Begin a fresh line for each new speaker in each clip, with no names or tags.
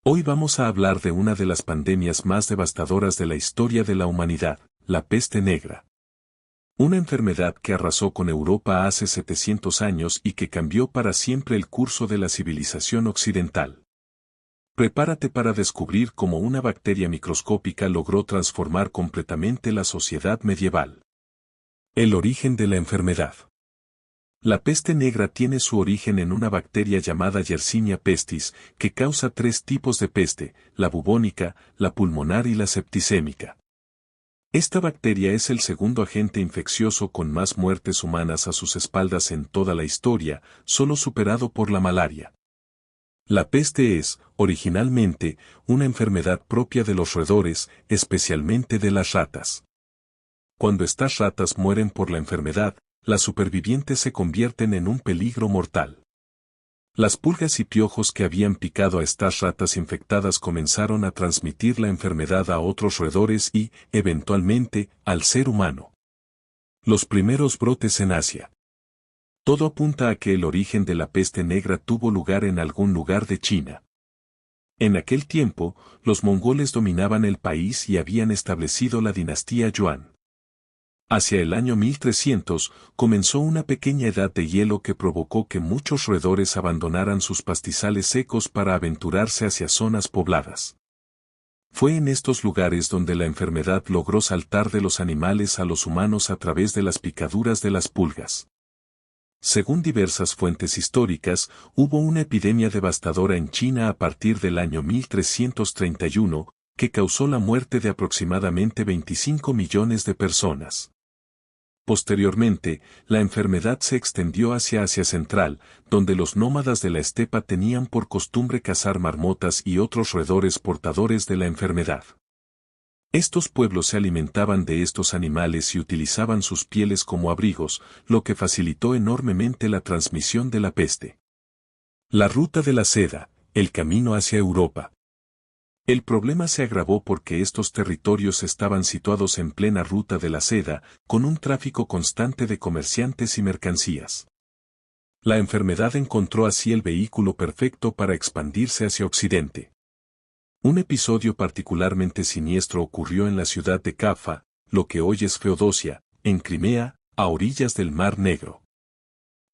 Hoy vamos a hablar de una de las pandemias más devastadoras de la historia de la humanidad, la peste negra. Una enfermedad que arrasó con Europa hace 700 años y que cambió para siempre el curso de la civilización occidental. Prepárate para descubrir cómo una bacteria microscópica logró transformar completamente la sociedad medieval. El origen de la enfermedad. La peste negra tiene su origen en una bacteria llamada Yersinia pestis, que causa tres tipos de peste, la bubónica, la pulmonar y la septicémica. Esta bacteria es el segundo agente infeccioso con más muertes humanas a sus espaldas en toda la historia, solo superado por la malaria. La peste es, originalmente, una enfermedad propia de los roedores, especialmente de las ratas. Cuando estas ratas mueren por la enfermedad, las supervivientes se convierten en un peligro mortal. Las pulgas y piojos que habían picado a estas ratas infectadas comenzaron a transmitir la enfermedad a otros roedores y, eventualmente, al ser humano. Los primeros brotes en Asia. Todo apunta a que el origen de la peste negra tuvo lugar en algún lugar de China. En aquel tiempo, los mongoles dominaban el país y habían establecido la dinastía Yuan. Hacia el año 1300, comenzó una pequeña edad de hielo que provocó que muchos roedores abandonaran sus pastizales secos para aventurarse hacia zonas pobladas. Fue en estos lugares donde la enfermedad logró saltar de los animales a los humanos a través de las picaduras de las pulgas. Según diversas fuentes históricas, hubo una epidemia devastadora en China a partir del año 1331, que causó la muerte de aproximadamente 25 millones de personas. Posteriormente, la enfermedad se extendió hacia Asia Central, donde los nómadas de la estepa tenían por costumbre cazar marmotas y otros roedores portadores de la enfermedad. Estos pueblos se alimentaban de estos animales y utilizaban sus pieles como abrigos, lo que facilitó enormemente la transmisión de la peste. La ruta de la seda, el camino hacia Europa. El problema se agravó porque estos territorios estaban situados en plena ruta de la seda, con un tráfico constante de comerciantes y mercancías. La enfermedad encontró así el vehículo perfecto para expandirse hacia Occidente. Un episodio particularmente siniestro ocurrió en la ciudad de Cafa, lo que hoy es Feodosia, en Crimea, a orillas del Mar Negro.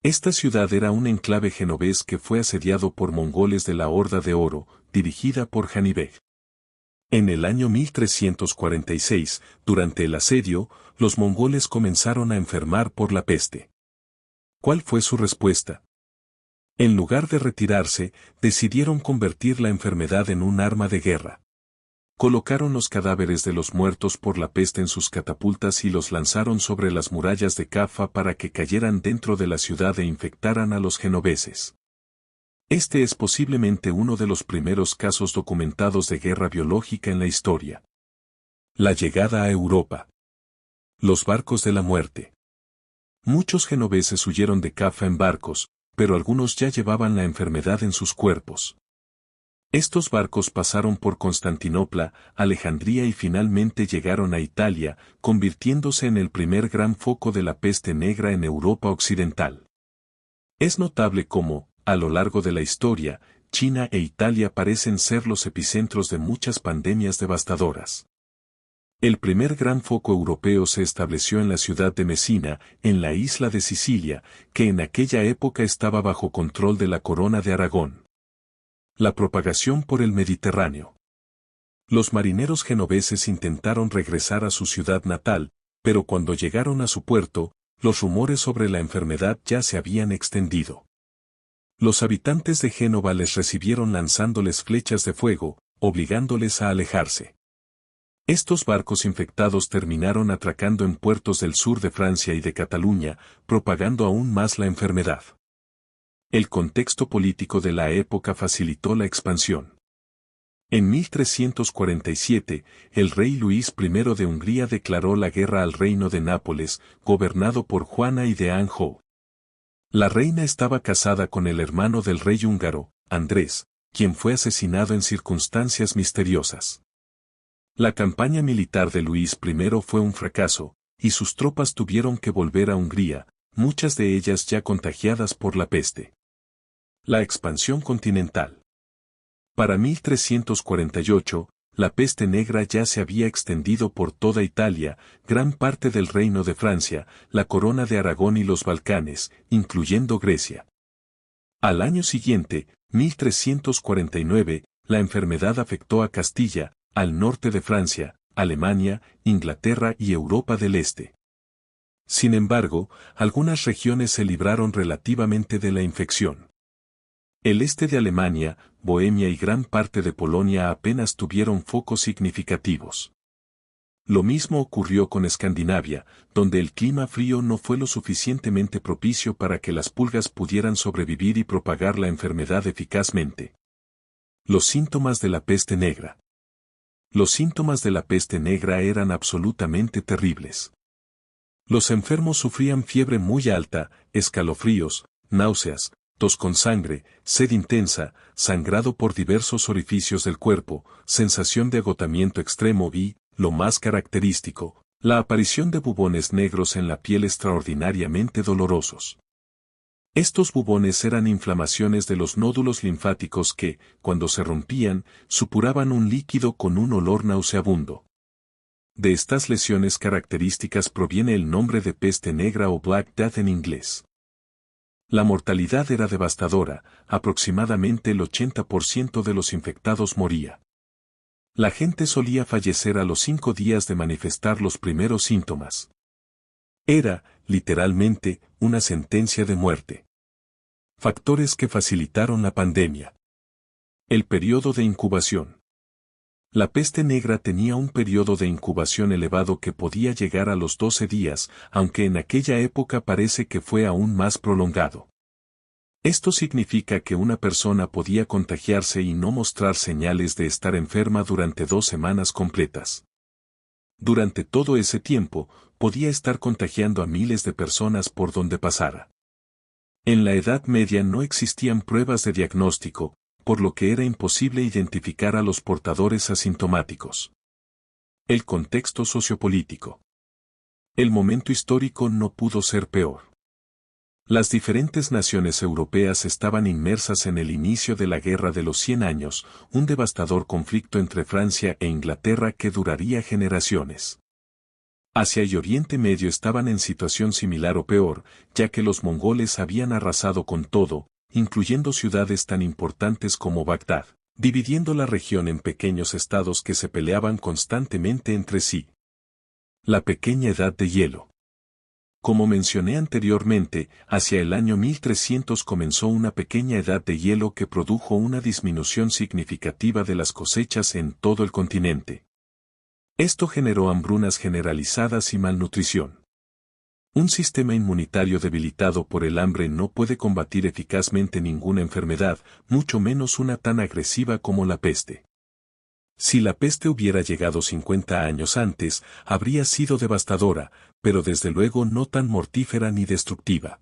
Esta ciudad era un enclave genovés que fue asediado por mongoles de la Horda de Oro, dirigida por Janibeg. En el año 1346, durante el asedio, los mongoles comenzaron a enfermar por la peste. ¿Cuál fue su respuesta? En lugar de retirarse, decidieron convertir la enfermedad en un arma de guerra. Colocaron los cadáveres de los muertos por la peste en sus catapultas y los lanzaron sobre las murallas de Cafa para que cayeran dentro de la ciudad e infectaran a los genoveses. Este es posiblemente uno de los primeros casos documentados de guerra biológica en la historia. La llegada a Europa. Los barcos de la muerte. Muchos genoveses huyeron de Cafa en barcos, pero algunos ya llevaban la enfermedad en sus cuerpos. Estos barcos pasaron por Constantinopla, Alejandría y finalmente llegaron a Italia, convirtiéndose en el primer gran foco de la peste negra en Europa occidental. Es notable cómo, a lo largo de la historia, China e Italia parecen ser los epicentros de muchas pandemias devastadoras. El primer gran foco europeo se estableció en la ciudad de Mesina, en la isla de Sicilia, que en aquella época estaba bajo control de la Corona de Aragón. La propagación por el Mediterráneo. Los marineros genoveses intentaron regresar a su ciudad natal, pero cuando llegaron a su puerto, los rumores sobre la enfermedad ya se habían extendido. Los habitantes de Génova les recibieron lanzándoles flechas de fuego, obligándoles a alejarse. Estos barcos infectados terminaron atracando en puertos del sur de Francia y de Cataluña, propagando aún más la enfermedad. El contexto político de la época facilitó la expansión. En 1347, el rey Luis I de Hungría declaró la guerra al reino de Nápoles, gobernado por Juana I de Anjou. La reina estaba casada con el hermano del rey húngaro, Andrés, quien fue asesinado en circunstancias misteriosas. La campaña militar de Luis I fue un fracaso, y sus tropas tuvieron que volver a Hungría, muchas de ellas ya contagiadas por la peste. La expansión continental. Para 1348, la peste negra ya se había extendido por toda Italia, gran parte del Reino de Francia, la Corona de Aragón y los Balcanes, incluyendo Grecia. Al año siguiente, 1349, la enfermedad afectó a Castilla, al norte de Francia, Alemania, Inglaterra y Europa del Este. Sin embargo, algunas regiones se libraron relativamente de la infección. El este de Alemania, Bohemia y gran parte de Polonia apenas tuvieron focos significativos. Lo mismo ocurrió con Escandinavia, donde el clima frío no fue lo suficientemente propicio para que las pulgas pudieran sobrevivir y propagar la enfermedad eficazmente. Los síntomas de la peste negra. Los síntomas de la peste negra eran absolutamente terribles. Los enfermos sufrían fiebre muy alta, escalofríos, náuseas, tos con sangre, sed intensa, sangrado por diversos orificios del cuerpo, sensación de agotamiento extremo y, lo más característico, la aparición de bubones negros en la piel extraordinariamente dolorosos. Estos bubones eran inflamaciones de los nódulos linfáticos que, cuando se rompían, supuraban un líquido con un olor nauseabundo. De estas lesiones características proviene el nombre de peste negra o Black Death en inglés. La mortalidad era devastadora, aproximadamente el 80% de los infectados moría. La gente solía fallecer a los 5 días de manifestar los primeros síntomas. Era, literalmente, una sentencia de muerte. Factores que facilitaron la pandemia. El periodo de incubación. La peste negra tenía un periodo de incubación elevado que podía llegar a los 12 días, aunque en aquella época parece que fue aún más prolongado. Esto significa que una persona podía contagiarse y no mostrar señales de estar enferma durante 2 semanas completas. Durante todo ese tiempo, podía estar contagiando a miles de personas por donde pasara. En la Edad Media no existían pruebas de diagnóstico, por lo que era imposible identificar a los portadores asintomáticos. El contexto sociopolítico. El momento histórico no pudo ser peor. Las diferentes naciones europeas estaban inmersas en el inicio de la Guerra de los 100 años, un devastador conflicto entre Francia e Inglaterra que duraría generaciones. Asia y Oriente Medio estaban en situación similar o peor, ya que los mongoles habían arrasado con todo, incluyendo ciudades tan importantes como Bagdad, dividiendo la región en pequeños estados que se peleaban constantemente entre sí. La pequeña edad de hielo. Como mencioné anteriormente, hacia el año 1300 comenzó una pequeña edad de hielo que produjo una disminución significativa de las cosechas en todo el continente. Esto generó hambrunas generalizadas y malnutrición. Un sistema inmunitario debilitado por el hambre no puede combatir eficazmente ninguna enfermedad, mucho menos una tan agresiva como la peste. Si la peste hubiera llegado 50 años antes, habría sido devastadora, pero desde luego no tan mortífera ni destructiva.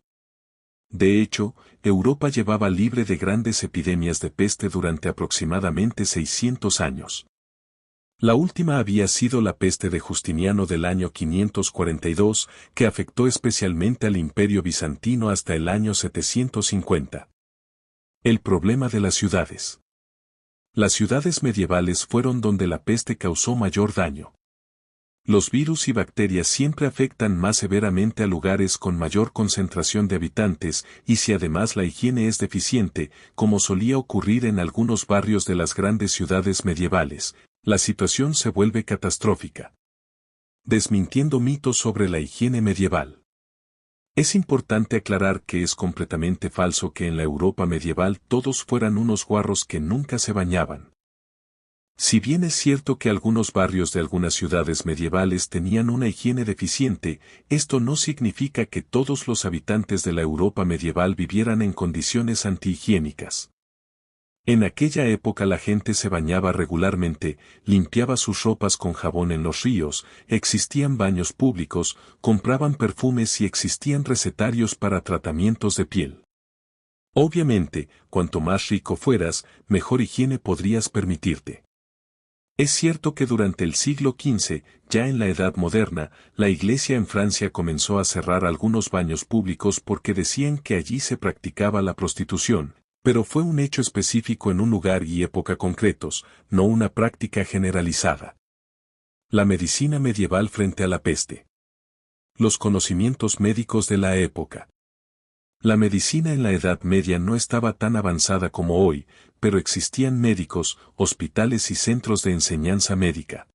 De hecho, Europa llevaba libre de grandes epidemias de peste durante aproximadamente 600 años. La última había sido la peste de Justiniano del año 542, que afectó especialmente al Imperio bizantino hasta el año 750. El problema de las ciudades. Las ciudades medievales fueron donde la peste causó mayor daño. Los virus y bacterias siempre afectan más severamente a lugares con mayor concentración de habitantes, y si además la higiene es deficiente, como solía ocurrir en algunos barrios de las grandes ciudades medievales, la situación se vuelve catastrófica. Desmintiendo mitos sobre la higiene medieval. Es importante aclarar que es completamente falso que en la Europa medieval todos fueran unos guarros que nunca se bañaban. Si bien es cierto que algunos barrios de algunas ciudades medievales tenían una higiene deficiente, esto no significa que todos los habitantes de la Europa medieval vivieran en condiciones antihigiénicas. En aquella época la gente se bañaba regularmente, limpiaba sus ropas con jabón en los ríos, existían baños públicos, compraban perfumes y existían recetarios para tratamientos de piel. Obviamente, cuanto más rico fueras, mejor higiene podrías permitirte. Es cierto que durante el siglo XV, ya en la Edad Moderna, la Iglesia en Francia comenzó a cerrar algunos baños públicos porque decían que allí se practicaba la prostitución, Pero fue un hecho específico en un lugar y época concretos, no una práctica generalizada. La medicina medieval frente a la peste. Los conocimientos médicos de la época. La medicina en la Edad Media no estaba tan avanzada como hoy, pero existían médicos, hospitales y centros de enseñanza médica.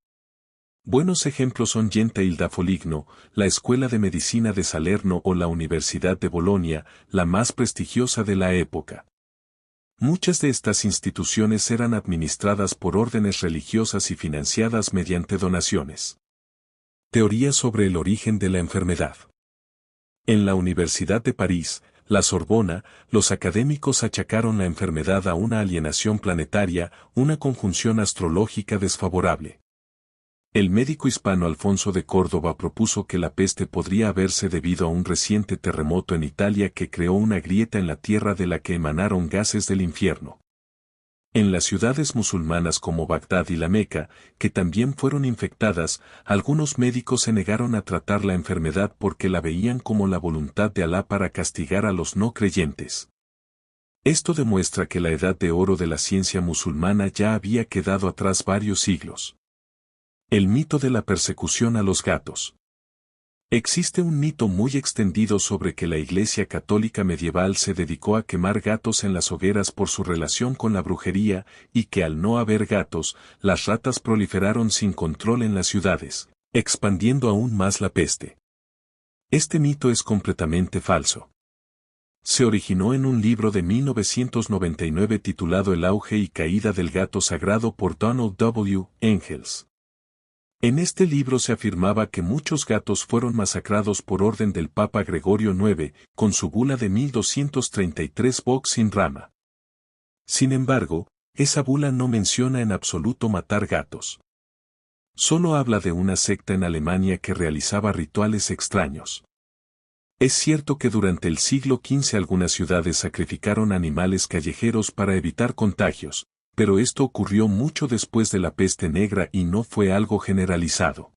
Buenos ejemplos son Gentile da Foligno, la Escuela de Medicina de Salerno o la Universidad de Bolonia, la más prestigiosa de la época. Muchas de estas instituciones eran administradas por órdenes religiosas y financiadas mediante donaciones. Teoría sobre el origen de la enfermedad. En la Universidad de París, la Sorbona, los académicos achacaron la enfermedad a una alienación planetaria, una conjunción astrológica desfavorable. El médico hispano Alfonso de Córdoba propuso que la peste podría haberse debido a un reciente terremoto en Italia que creó una grieta en la tierra de la que emanaron gases del infierno. En las ciudades musulmanas como Bagdad y la Meca, que también fueron infectadas, algunos médicos se negaron a tratar la enfermedad porque la veían como la voluntad de Alá para castigar a los no creyentes. Esto demuestra que la edad de oro de la ciencia musulmana ya había quedado atrás varios siglos. El mito de la persecución a los gatos. Existe un mito muy extendido sobre que la Iglesia Católica medieval se dedicó a quemar gatos en las hogueras por su relación con la brujería, y que al no haber gatos, las ratas proliferaron sin control en las ciudades, expandiendo aún más la peste. Este mito es completamente falso. Se originó en un libro de 1999 titulado El auge y caída del gato sagrado por Donald W. Engels. En este libro se afirmaba que muchos gatos fueron masacrados por orden del Papa Gregorio IX, con su bula de 1233 Vox in Rama. Sin embargo, esa bula no menciona en absoluto matar gatos. Solo habla de una secta en Alemania que realizaba rituales extraños. Es cierto que durante el siglo XV algunas ciudades sacrificaron animales callejeros para evitar contagios, pero esto ocurrió mucho después de la peste negra y no fue algo generalizado.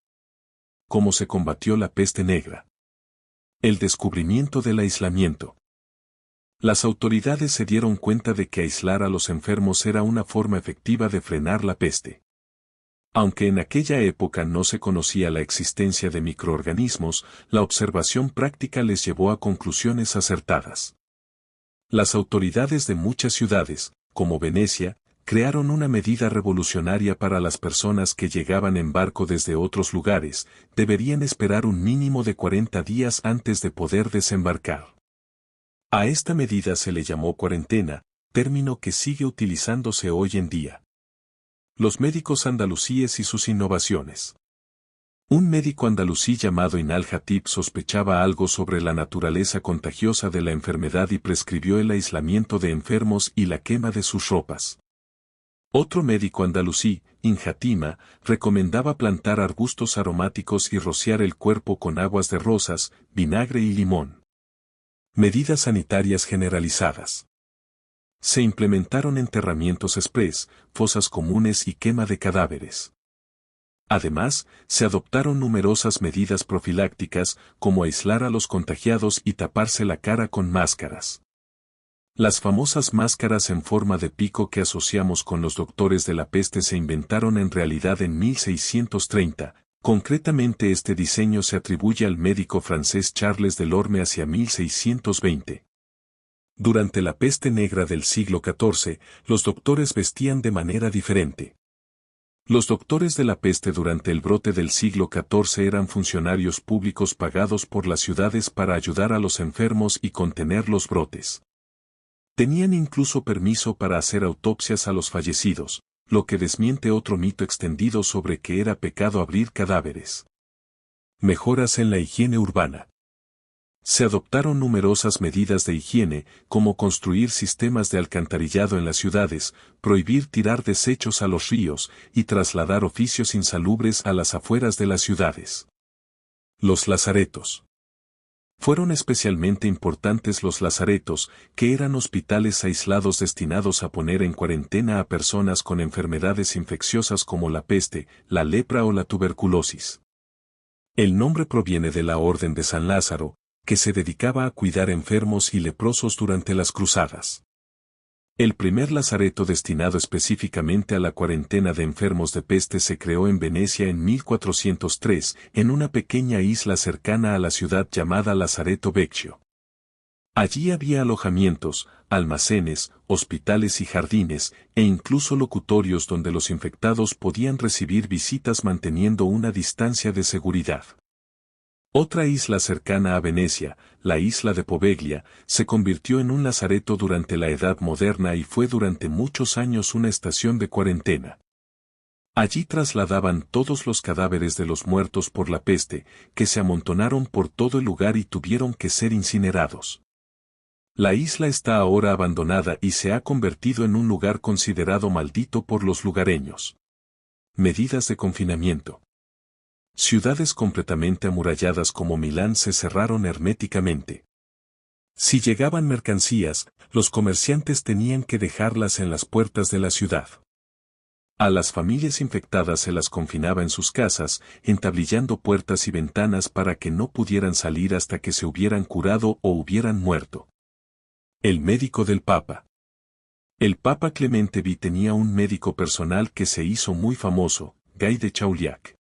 ¿Cómo se combatió la peste negra? El descubrimiento del aislamiento. Las autoridades se dieron cuenta de que aislar a los enfermos era una forma efectiva de frenar la peste. Aunque en aquella época no se conocía la existencia de microorganismos, la observación práctica les llevó a conclusiones acertadas. Las autoridades de muchas ciudades, como Venecia, crearon una medida revolucionaria para las personas que llegaban en barco desde otros lugares, deberían esperar un mínimo de 40 días antes de poder desembarcar. A esta medida se le llamó cuarentena, término que sigue utilizándose hoy en día. Los médicos andalusíes y sus innovaciones. Un médico andalusí llamado Inal Hatib sospechaba algo sobre la naturaleza contagiosa de la enfermedad y prescribió el aislamiento de enfermos y la quema de sus ropas. Otro médico andalusí, Injatima, recomendaba plantar arbustos aromáticos y rociar el cuerpo con aguas de rosas, vinagre y limón. Medidas sanitarias generalizadas. Se implementaron enterramientos exprés, fosas comunes y quema de cadáveres. Además, se adoptaron numerosas medidas profilácticas, como aislar a los contagiados y taparse la cara con máscaras. Las famosas máscaras en forma de pico que asociamos con los doctores de la peste se inventaron en realidad en 1630, concretamente este diseño se atribuye al médico francés Charles Delorme hacia 1620. Durante la peste negra del siglo XIV, los doctores vestían de manera diferente. Los doctores de la peste durante el brote del siglo XIV eran funcionarios públicos pagados por las ciudades para ayudar a los enfermos y contener los brotes. Tenían incluso permiso para hacer autopsias a los fallecidos, lo que desmiente otro mito extendido sobre que era pecado abrir cadáveres. Mejoras en la higiene urbana. Se adoptaron numerosas medidas de higiene, como construir sistemas de alcantarillado en las ciudades, prohibir tirar desechos a los ríos y trasladar oficios insalubres a las afueras de las ciudades. Los lazaretos. Fueron especialmente importantes los lazaretos, que eran hospitales aislados destinados a poner en cuarentena a personas con enfermedades infecciosas como la peste, la lepra o la tuberculosis. El nombre proviene de la Orden de San Lázaro, que se dedicaba a cuidar enfermos y leprosos durante las cruzadas. El primer lazareto destinado específicamente a la cuarentena de enfermos de peste se creó en Venecia en 1403, en una pequeña isla cercana a la ciudad llamada Lazareto Vecchio. Allí había alojamientos, almacenes, hospitales y jardines, e incluso locutorios donde los infectados podían recibir visitas manteniendo una distancia de seguridad. Otra isla cercana a Venecia, la isla de Poveglia, se convirtió en un lazareto durante la Edad Moderna y fue durante muchos años una estación de cuarentena. Allí trasladaban todos los cadáveres de los muertos por la peste, que se amontonaron por todo el lugar y tuvieron que ser incinerados. La isla está ahora abandonada y se ha convertido en un lugar considerado maldito por los lugareños. Medidas de confinamiento. Ciudades completamente amuralladas como Milán se cerraron herméticamente. Si llegaban mercancías, los comerciantes tenían que dejarlas en las puertas de la ciudad. A las familias infectadas se las confinaba en sus casas, entablillando puertas y ventanas para que no pudieran salir hasta que se hubieran curado o hubieran muerto. El médico del Papa. El Papa Clemente V tenía un médico personal que se hizo muy famoso, Guy de Chauliac.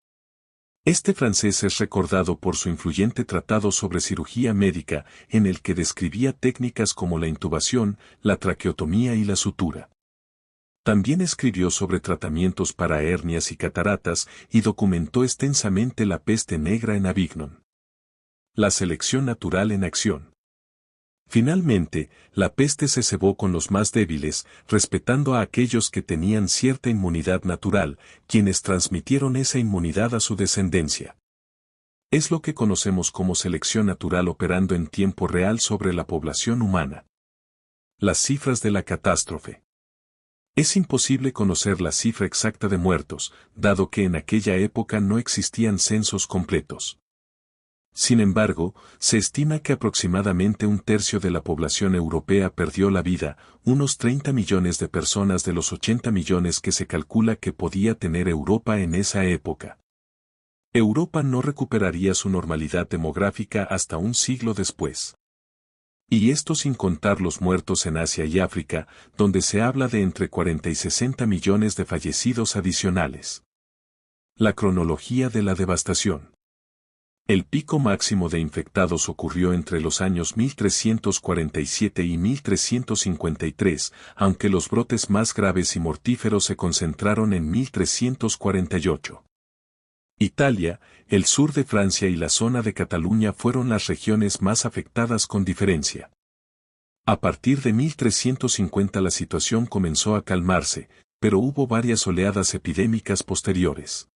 Este francés es recordado por su influyente tratado sobre cirugía médica, en el que describía técnicas como la intubación, la traqueotomía y la sutura. También escribió sobre tratamientos para hernias y cataratas y documentó extensamente la peste negra en Avignon. La selección natural en acción. Finalmente, la peste se cebó con los más débiles, respetando a aquellos que tenían cierta inmunidad natural, quienes transmitieron esa inmunidad a su descendencia. Es lo que conocemos como selección natural operando en tiempo real sobre la población humana. Las cifras de la catástrofe. Es imposible conocer la cifra exacta de muertos, dado que en aquella época no existían censos completos. Sin embargo, se estima que aproximadamente un tercio de la población europea perdió la vida, unos 30 millones de personas de los 80 millones que se calcula que podía tener Europa en esa época. Europa no recuperaría su normalidad demográfica hasta un siglo después. Y esto sin contar los muertos en Asia y África, donde se habla de entre 40 y 60 millones de fallecidos adicionales. La cronología de la devastación. El pico máximo de infectados ocurrió entre los años 1347 y 1353, aunque los brotes más graves y mortíferos se concentraron en 1348. Italia, el sur de Francia y la zona de Cataluña fueron las regiones más afectadas con diferencia. A partir de 1350 la situación comenzó a calmarse, pero hubo varias oleadas epidémicas posteriores.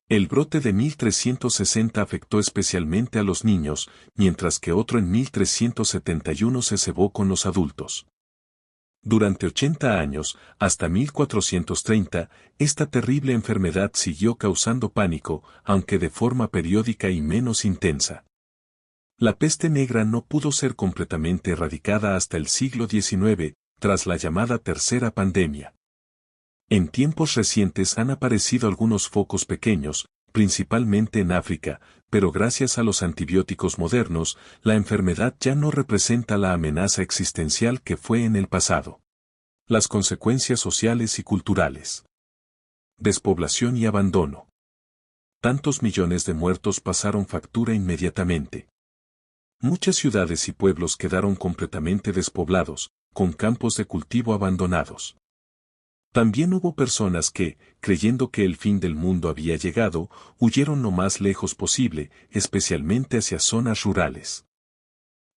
El brote de 1360 afectó especialmente a los niños, mientras que otro en 1371 se cebó con los adultos. Durante 80 años, hasta 1430, esta terrible enfermedad siguió causando pánico, aunque de forma periódica y menos intensa. La peste negra no pudo ser completamente erradicada hasta el siglo XIX, tras la llamada Tercera Pandemia. En tiempos recientes han aparecido algunos focos pequeños, principalmente en África, pero gracias a los antibióticos modernos, la enfermedad ya no representa la amenaza existencial que fue en el pasado. Las consecuencias sociales y culturales. Despoblación y abandono. Tantos millones de muertos pasaron factura inmediatamente. Muchas ciudades y pueblos quedaron completamente despoblados, con campos de cultivo abandonados. También hubo personas que, creyendo que el fin del mundo había llegado, huyeron lo más lejos posible, especialmente hacia zonas rurales.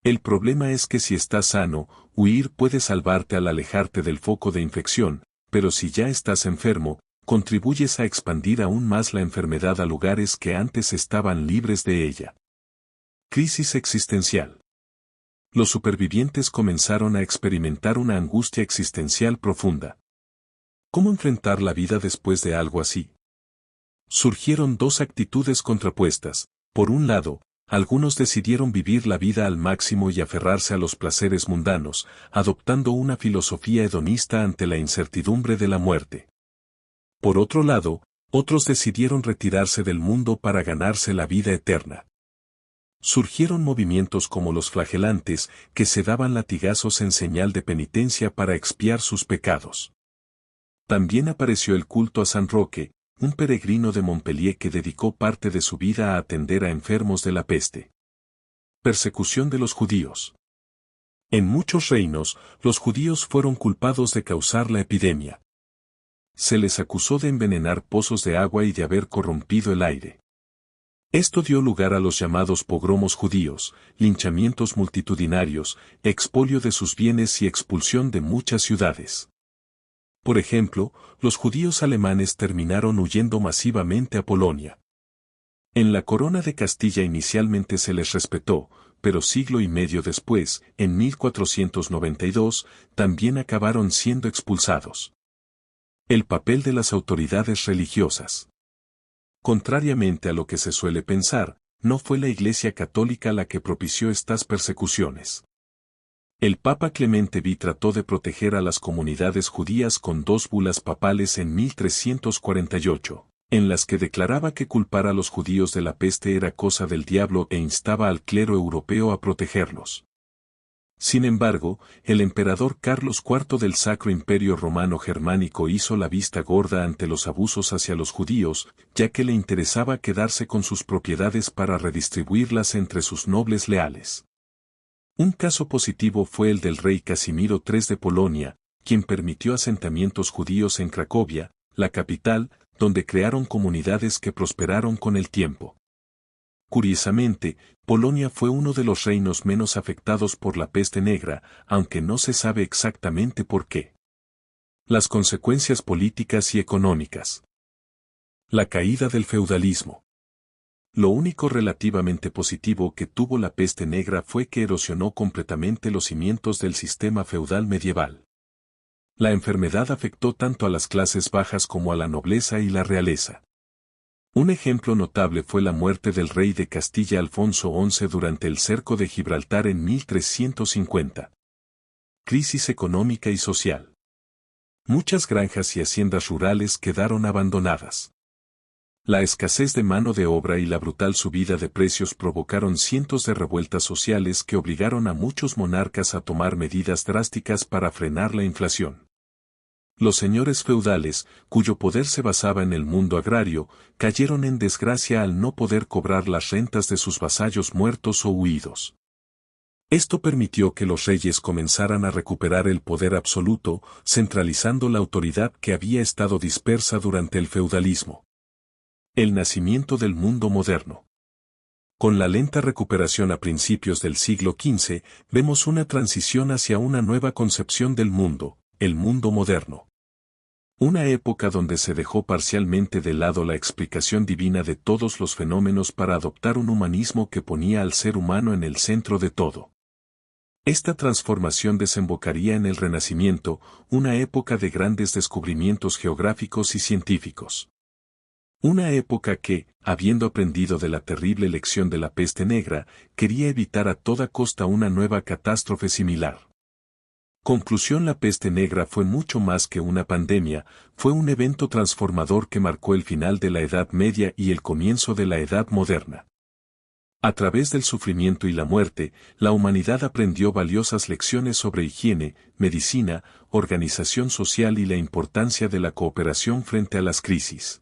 El problema es que si estás sano, huir puede salvarte al alejarte del foco de infección, pero si ya estás enfermo, contribuyes a expandir aún más la enfermedad a lugares que antes estaban libres de ella. Crisis existencial. Los supervivientes comenzaron a experimentar una angustia existencial profunda. ¿Cómo enfrentar la vida después de algo así? Surgieron dos actitudes contrapuestas. Por un lado, algunos decidieron vivir la vida al máximo y aferrarse a los placeres mundanos, adoptando una filosofía hedonista ante la incertidumbre de la muerte. Por otro lado, otros decidieron retirarse del mundo para ganarse la vida eterna. Surgieron movimientos como los flagelantes, que se daban latigazos en señal de penitencia para expiar sus pecados. También apareció el culto a San Roque, un peregrino de Montpellier que dedicó parte de su vida a atender a enfermos de la peste. Persecución de los judíos. En muchos reinos, los judíos fueron culpados de causar la epidemia. Se les acusó de envenenar pozos de agua y de haber corrompido el aire. Esto dio lugar a los llamados pogromos judíos, linchamientos multitudinarios, expolio de sus bienes y expulsión de muchas ciudades. Por ejemplo, los judíos alemanes terminaron huyendo masivamente a Polonia. En la corona de Castilla inicialmente se les respetó, pero siglo y medio después, en 1492, también acabaron siendo expulsados. El papel de las autoridades religiosas. Contrariamente a lo que se suele pensar, no fue la Iglesia Católica la que propició estas persecuciones. El Papa Clemente V trató de proteger a las comunidades judías con 2 bulas papales en 1348, en las que declaraba que culpar a los judíos de la peste era cosa del diablo e instaba al clero europeo a protegerlos. Sin embargo, el emperador Carlos IV del Sacro Imperio Romano Germánico hizo la vista gorda ante los abusos hacia los judíos, ya que le interesaba quedarse con sus propiedades para redistribuirlas entre sus nobles leales. Un caso positivo fue el del rey Casimiro III de Polonia, quien permitió asentamientos judíos en Cracovia, la capital, donde crearon comunidades que prosperaron con el tiempo. Curiosamente, Polonia fue uno de los reinos menos afectados por la peste negra, aunque no se sabe exactamente por qué. Las consecuencias políticas y económicas. La caída del feudalismo. Lo único relativamente positivo que tuvo la peste negra fue que erosionó completamente los cimientos del sistema feudal medieval. La enfermedad afectó tanto a las clases bajas como a la nobleza y la realeza. Un ejemplo notable fue la muerte del rey de Castilla Alfonso XI durante el cerco de Gibraltar en 1350. Crisis económica y social. Muchas granjas y haciendas rurales quedaron abandonadas. La escasez de mano de obra y la brutal subida de precios provocaron cientos de revueltas sociales que obligaron a muchos monarcas a tomar medidas drásticas para frenar la inflación. Los señores feudales, cuyo poder se basaba en el mundo agrario, cayeron en desgracia al no poder cobrar las rentas de sus vasallos muertos o huidos. Esto permitió que los reyes comenzaran a recuperar el poder absoluto, centralizando la autoridad que había estado dispersa durante el feudalismo. El nacimiento del mundo moderno. Con la lenta recuperación a principios del siglo XV, vemos una transición hacia una nueva concepción del mundo, el mundo moderno. Una época donde se dejó parcialmente de lado la explicación divina de todos los fenómenos para adoptar un humanismo que ponía al ser humano en el centro de todo. Esta transformación desembocaría en el Renacimiento, una época de grandes descubrimientos geográficos y científicos. Una época que, habiendo aprendido de la terrible lección de la peste negra, quería evitar a toda costa una nueva catástrofe similar. Conclusión: la peste negra fue mucho más que una pandemia, fue un evento transformador que marcó el final de la Edad Media y el comienzo de la Edad Moderna. A través del sufrimiento y la muerte, la humanidad aprendió valiosas lecciones sobre higiene, medicina, organización social y la importancia de la cooperación frente a las crisis.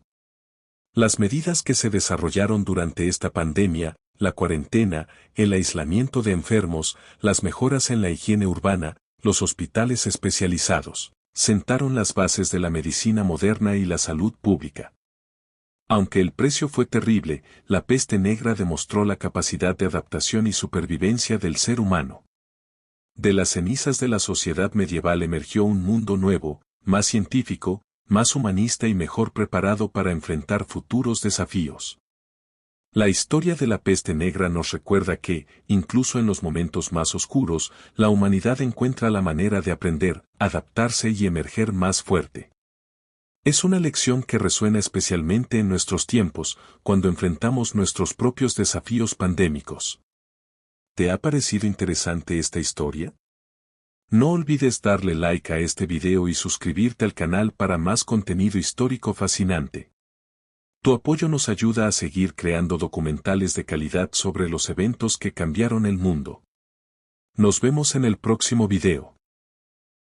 Las medidas que se desarrollaron durante esta pandemia, la cuarentena, el aislamiento de enfermos, las mejoras en la higiene urbana, los hospitales especializados, sentaron las bases de la medicina moderna y la salud pública. Aunque el precio fue terrible, la peste negra demostró la capacidad de adaptación y supervivencia del ser humano. De las cenizas de la sociedad medieval emergió un mundo nuevo, más científico, más humanista y mejor preparado para enfrentar futuros desafíos. La historia de la peste negra nos recuerda que, incluso en los momentos más oscuros, la humanidad encuentra la manera de aprender, adaptarse y emerger más fuerte. Es una lección que resuena especialmente en nuestros tiempos, cuando enfrentamos nuestros propios desafíos pandémicos. ¿Te ha parecido interesante esta historia? No olvides darle like a este video y suscribirte al canal para más contenido histórico fascinante. Tu apoyo nos ayuda a seguir creando documentales de calidad sobre los eventos que cambiaron el mundo. Nos vemos en el próximo video.